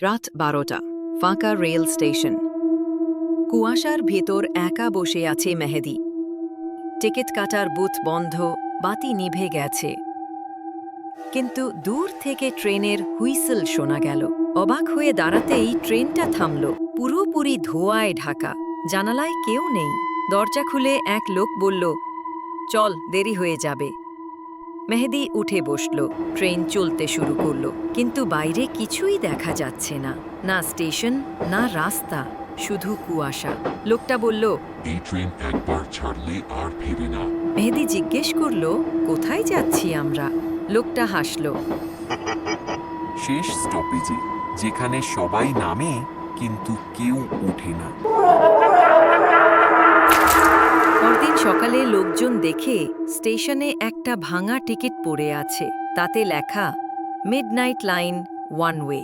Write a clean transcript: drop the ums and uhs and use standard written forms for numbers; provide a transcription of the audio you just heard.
রাত 12টা, ফাঁকা rail station. কুয়াশার ভেতর একা বসে আছে মেহেদি। টিকিট কাটার বুথ বন্ধ, বাতি নিভে গেছে। কিন্তু দূর থেকে ট্রেনের হুইসেল শোনা গেল। অবাক হয়ে দাঁড়াতেই ট্রেনটা থামল, পুরোপুরি ধোঁয়ায় ঢাকা। জানালায় কেউ নেই। দরজা খুলে এক লোক বলল, চল, দেরি হয়ে যাবে। মেহেদি উঠে বসল। ট্রেন চলতে শুরু করল, কিন্তু বাইরে কিছুই দেখা যাচ্ছে না। না স্টেশন, না রাস্তা, শুধু কুয়াশা। লোকটা বলল, এই ট্রেন একবার ছাড়লে আর ফিরে না। মেহেদি জিজ্ঞেস করল, কোথায় যাচ্ছি আমরা? লোকটা হাসল। শেষ স্টপেজে, যেখানে সবাই নামে কিন্তু কেউ ওঠে না। পরদিন সকালে লোকজন দেখে স্টেশনে একটা ভাঙা টিকিট পড়ে আছে। তাতে লেখা, মিডনাইট লাইন, ওয়ান ওয়ে।